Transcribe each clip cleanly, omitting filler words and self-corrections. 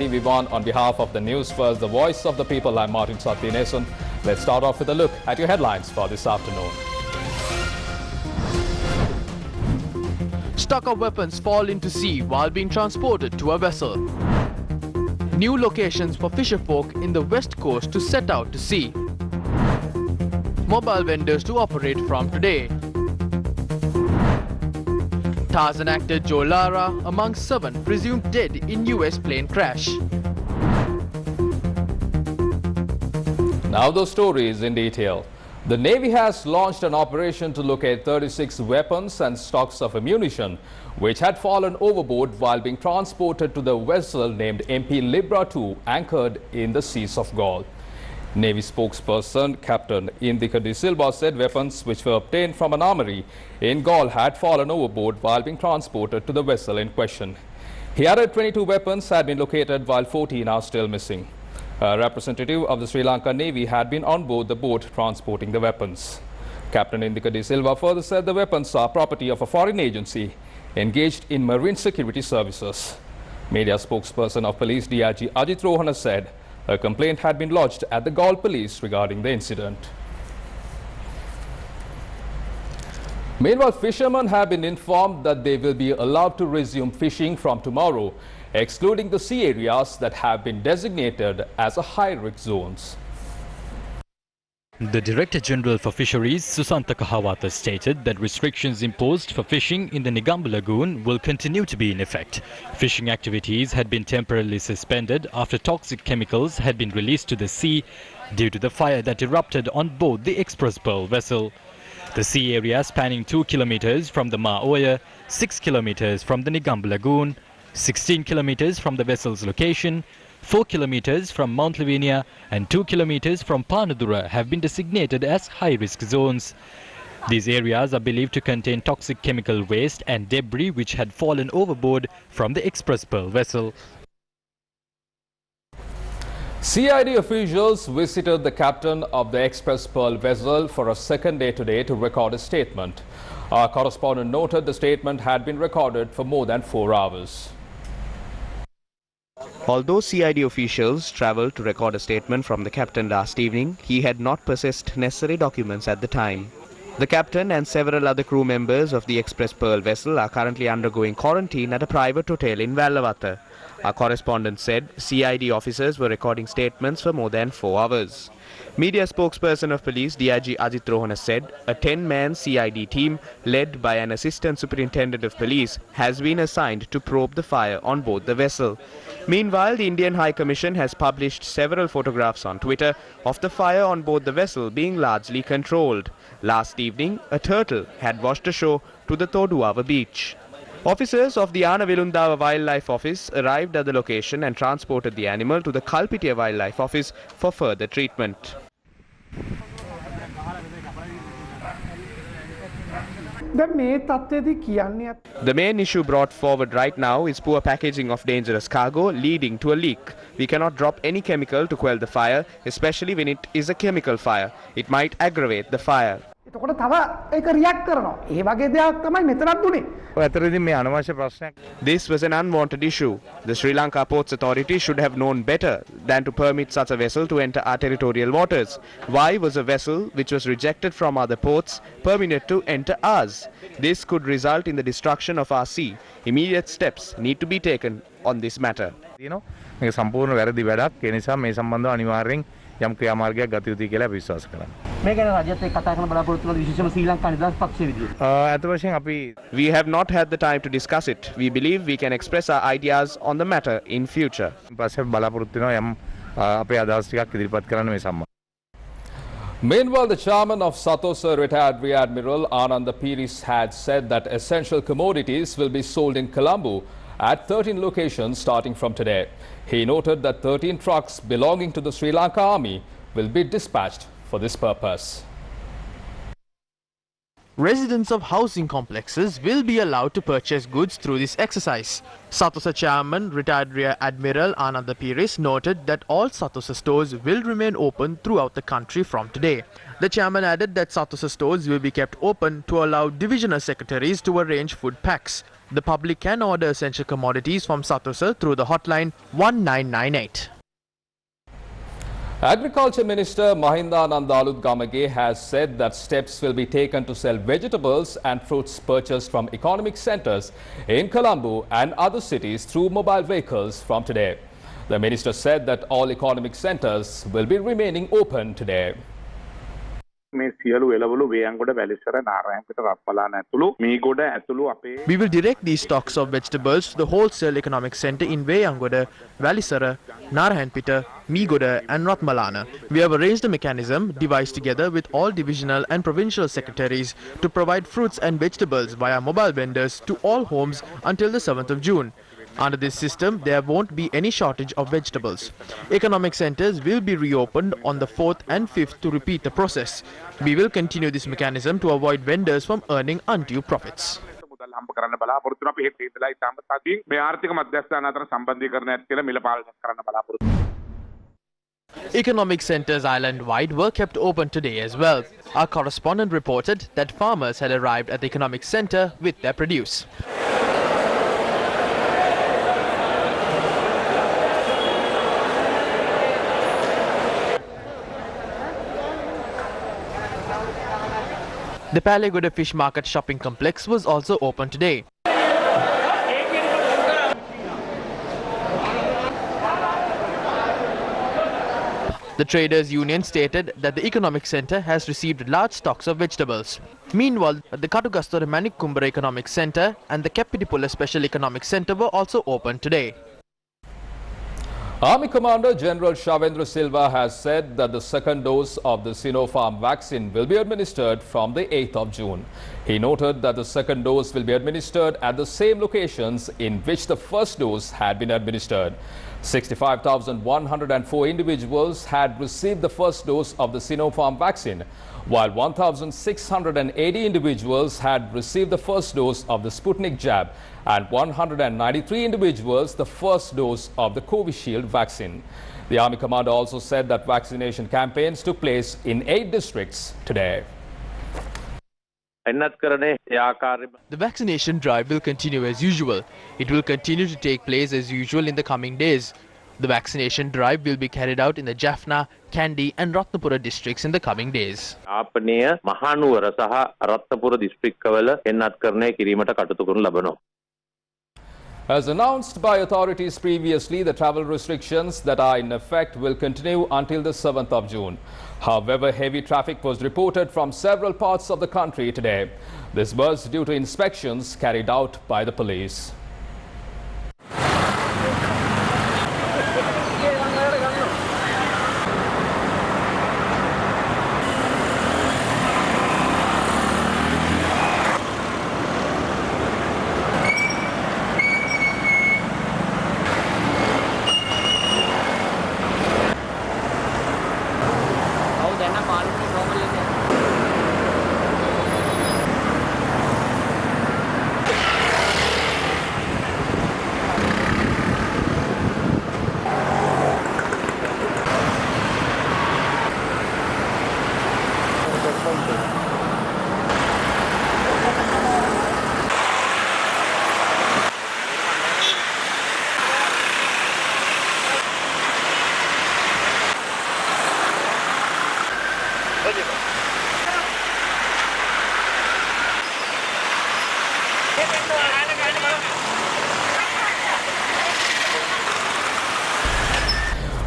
TV1 on behalf of the News First, the voice of the people. I'm Martin Satyanesan. Let's start off with a look at your headlines for this afternoon. Stock of weapons fall into sea while being transported to a vessel. New locations for fisherfolk in the west coast to set out to sea. Mobile vendors to operate from today. Tarzan actor Joe Lara among 7 presumed dead in US plane crash. Now those stories in detail. The Navy has launched an operation to locate 36 weapons and stocks of ammunition which had fallen overboard while being transported to the vessel named MP Libra 2 anchored in the seas of Gaul. Navy spokesperson Captain Indika de Silva said weapons which were obtained from an armory in Gaul had fallen overboard while being transported to the vessel in question. He added 22 weapons had been located while 14 are still missing. A representative of the Sri Lanka Navy had been on board the boat transporting the weapons. Captain Indika de Silva further said the weapons are property of a foreign agency engaged in marine security services. Media spokesperson of police DIG Ajit Rohana said a complaint had been lodged at the Gaul police regarding the incident. Meanwhile, fishermen have been informed that they will be allowed to resume fishing from tomorrow, excluding the sea areas that have been designated as a high-risk zones. The Director General for Fisheries, Susantha Kahawatha, stated that restrictions imposed for fishing in the Negombo Lagoon will continue to be in effect. Fishing activities had been temporarily suspended after toxic chemicals had been released to the sea due to the fire that erupted on board the Express Pearl vessel. The sea area spanning 2 kilometers from the Maoya, 6 kilometers from the Negombo Lagoon, 16 kilometers from the vessel's location, 4 kilometers from Mount Lavinia and 2 kilometers from Panadura have been designated as high-risk zones. These areas are believed to contain toxic chemical waste and debris which had fallen overboard from the Express Pearl vessel. CID officials visited the captain of the Express Pearl vessel for a second day today to record a statement. Our correspondent noted the statement had been recorded for more than 4 hours. Although CID officials travelled to record a statement from the captain last evening, he had not possessed necessary documents at the time. The captain and several other crew members of the Express Pearl vessel are currently undergoing quarantine at a private hotel in Vallavatta. Our correspondent said CID officers were recording statements for more than 4 hours. Media spokesperson of police DIG Ajit Rohana said a 10-man CID team led by an assistant superintendent of police has been assigned to probe the fire on board the vessel. Meanwhile, the Indian High Commission has published several photographs on Twitter of the fire on board the vessel being largely controlled. Last evening, a turtle had washed ashore to the Toduava beach. Officers of the Anavilundava Wildlife Office arrived at the location and transported the animal to the Kalpitiya Wildlife Office for further treatment. The main issue brought forward right now is poor packaging of dangerous cargo leading to a leak. We cannot drop any chemical to quell the fire, especially when it is a chemical fire. It might aggravate the fire. This was an unwanted issue. The Sri Lanka Ports Authority should have known better than to permit such a vessel to enter our territorial waters. Why was a vessel which was rejected from other ports permitted to enter ours? This could result in the destruction of our sea. Immediate steps need to be taken on this matter. යම් ක්‍රියාමාර්ගයක් ගත යුතුයි කියලා විශ්වාස කරනවා. මේ ගැන රජයත් එක්ක කතා කරන බලාපොරොත්තු වල විශේෂම ශ්‍රී ලංකා නිදහස් පක්ෂයේ විදියට. අත වශයෙන් අපි We have not had the time to discuss it. We believe we can express our ideas on the matter in future. පස්සේ බලාපොරොත්තු වෙනවා යම් අපේ අදහස් ටිකක් ඉදිරිපත් කරන්න මේ සම්බන්ධ. Meanwhile, the chairman of Satoshi, retired Rear Admiral Ananda Piris, had said that essential commodities will be sold in Colombo at 13 locations starting from today. He noted that 13 trucks belonging to the Sri Lanka Army will be dispatched for this purpose. Residents of housing complexes will be allowed to purchase goods through this exercise. Satoshi chairman, retired Rear Admiral Ananda Piris, noted that all Satoshi stores will remain open throughout the country from today. The chairman added that Satoshi stores will be kept open to allow divisional secretaries to arrange food packs. The public can order essential commodities from Satoshi through the hotline 1998. Agriculture Minister Mahindananda Alutgamage has said that steps will be taken to sell vegetables and fruits purchased from economic centres in Colombo and other cities through mobile vehicles from today. The minister said that all economic centres will be remaining open today. We will direct these stocks of vegetables to the wholesale economic centre in Veyangoda, Valisara, Narayanpita, Meegoda and Ratmalana. We have arranged a mechanism devised together with all divisional and provincial secretaries to provide fruits and vegetables via mobile vendors to all homes until the 7th of June. Under this system, there won't be any shortage of vegetables. Economic centres will be reopened on the 4th and 5th to repeat the process. We will continue this mechanism to avoid vendors from earning undue profits. Economic centres island-wide were kept open today as well. Our correspondent reported that farmers had arrived at the economic centre with their produce. The Palagoda Fish Market shopping complex was also open today. The Traders Union stated that the economic centre has received large stocks of vegetables. Meanwhile, the Katugastora Manikkumbara Economic Centre and the Keppitipula Special Economic Centre were also open today. Army Commander General Shavendra Silva has said that the second dose of the Sinopharm vaccine will be administered from the 8th of June. He noted that the second dose will be administered at the same locations in which the first dose had been administered. 65,104 individuals had received the first dose of the Sinopharm vaccine, while 1,680 individuals had received the first dose of the Sputnik jab and 193 individuals the first dose of the Covishield vaccine. The Army Commander also said that vaccination campaigns took place in 8 districts today. The vaccination drive will continue as usual. It will continue to take place as usual in the coming days. The vaccination drive will be carried out in the Jaffna, Kandy and Ratnapura districts in the coming days. As announced by authorities previously, the travel restrictions that are in effect will continue until the 7th of June. However, heavy traffic was reported from several parts of the country today. This was due to inspections carried out by the police.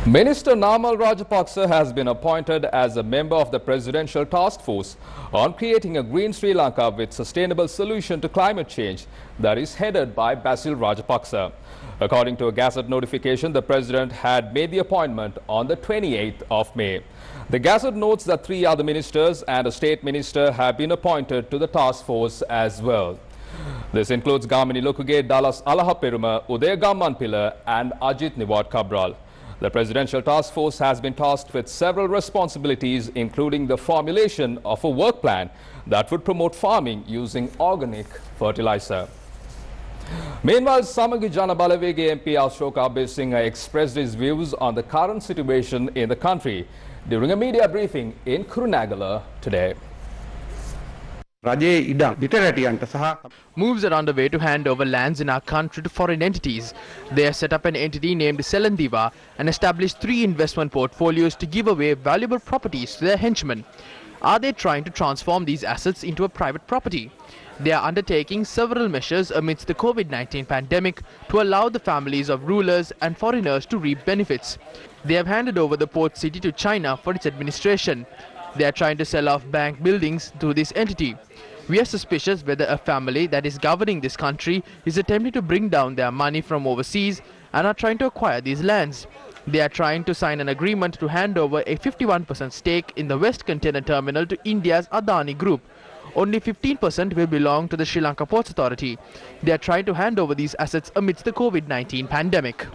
Minister Namal Rajapaksa has been appointed as a member of the Presidential Task Force on creating a green Sri Lanka with sustainable solution to climate change that is headed by Basil Rajapaksa. According to a Gazette notification, the President had made the appointment on the 28th of May. The Gazette notes that 3 other ministers and a state minister have been appointed to the task force as well. This includes Gamini Lukuge, Dallas Alahaperuma, Udaya Gammanpilla and Ajit Niwad Cabral. The Presidential Task Force has been tasked with several responsibilities, including the formulation of a work plan that would promote farming using organic fertilizer. Meanwhile, Samagi Jana Balawege MP Ashoka Abesingha expressed his views on the current situation in the country during a media briefing in Kurunegala today. රජයේ ඉඩම් ලිටරැටියන්ට සහ Moves are underway to hand over lands in our country to foreign entities. They have set up an entity named Selandiva and established 3 investment portfolios to give away valuable properties to their henchmen. Are they trying to transform these assets into a private property? They are undertaking several measures amidst the COVID-19 pandemic to allow the families of rulers and foreigners to reap benefits. They have handed over the port city to China for its administration. They are trying to sell off bank buildings to this entity. We are suspicious whether a family that is governing this country is attempting to bring down their money from overseas and are trying to acquire these lands. They are trying to sign an agreement to hand over a 51% stake in the West Container Terminal to India's Adani Group. Only 15% will belong to the Sri Lanka Ports Authority. They are trying to hand over these assets amidst the COVID-19 pandemic.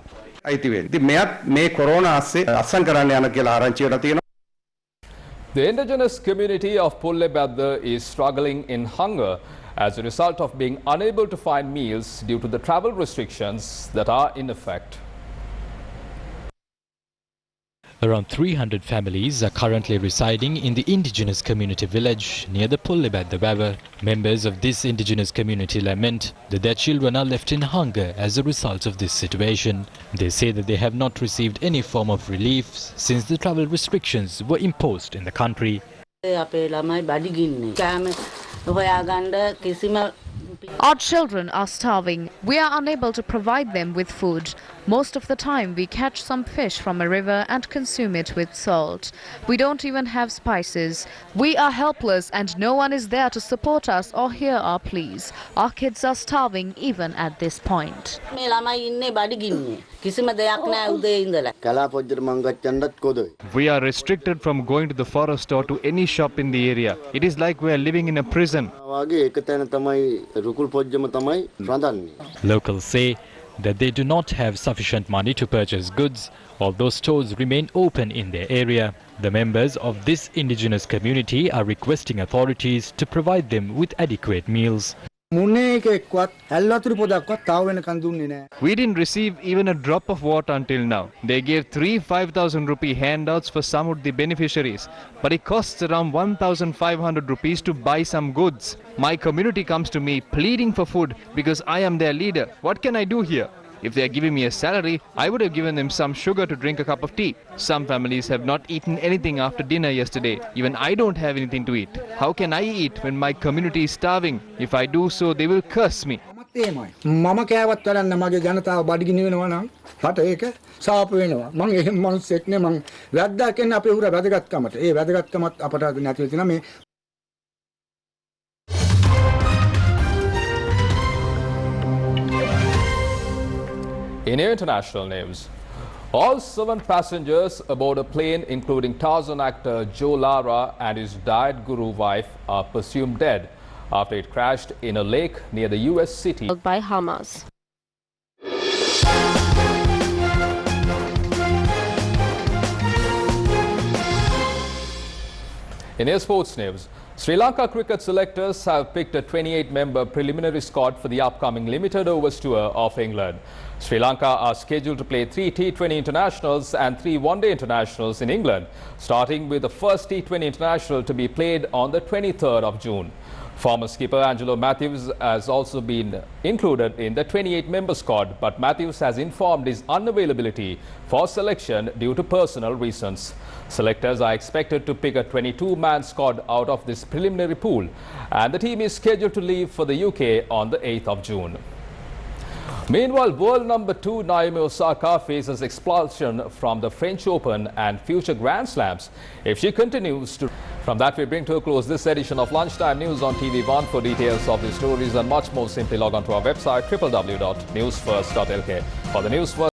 අයිති වෙන්නේ. ඉතින් මෙයත් මේ corona ASCII අත්සන් කරන්න යන කියලා ආරංචියට තියෙනවා. The indigenous community of Pullebadda is struggling in hunger as a result of being unable to find meals due to the travel restrictions that are in effect. Around 300 families are currently residing in the indigenous community village near the Pullebadda River. Members of this indigenous community lament that their children are left in hunger as a result of this situation. They say that they have not received any form of relief since the travel restrictions were imposed in the country. Our children are starving. We are unable to provide them with food. Most of the time we catch some fish from a river and consume it with salt. We don't even have spices. We are helpless and no one is there to support us or hear our pleas. Our kids are starving even at this point. We are restricted from going to the forest or to any shop in the area. It is like we are living in a prison. Locals say that they do not have sufficient money to purchase goods, although stores remain open in their area. The members of this indigenous community are requesting authorities to provide them with adequate meals. We didn't receive even a drop of water until now. They gave 3 5,000 rupee handouts for some of the beneficiaries, but it costs around 1,500 rupees to buy some goods. My community comes to me pleading for food because I am their leader. What can I do here? If they are giving me a salary, I would have given them some sugar to drink a cup of tea. Some families have not eaten anything after dinner yesterday. Even I don't have anything to eat. How can I eat when my community is starving? If I do so, they will curse me. මම කෑවත් කරන්න මගේ ජනතාව බඩගිනි වෙනවා නම් රට ඒක සාප වෙනවා මම එහෙම මිනිස්සෙක් නේ මම වැද්දා කියන්නේ අපේ උර වැදගත්කමට ඒ වැදගත්කමත් අපට නැති වෙලා තියෙනවා මේ. In international news, all 7 passengers aboard a plane, including Tarzan actor Joe Lara and his diet guru wife, are presumed dead after it crashed in a lake near the US city By Hamas. In air sports news, Sri Lanka cricket selectors have picked a 28-member preliminary squad for the upcoming limited overs tour of England. Sri Lanka are scheduled to play 3 T20 internationals and 3 one-day internationals in England, starting with the first T20 international to be played on the 23rd of June. Former skipper Angelo Matthews has also been included in the 28-member squad, but Matthews has informed his unavailability for selection due to personal reasons. Selectors are expected to pick a 22-man squad out of this preliminary pool, and the team is scheduled to leave for the UK on the 8th of June. Meanwhile, world number 2 Naomi Osaka faces expulsion from the French Open and future Grand Slams if she continues to. From that, we bring to a close this edition of Lunchtime News on TV1. For details of these stories and much more, simply log on to our website www.newsfirst.lk. For the Newsfirst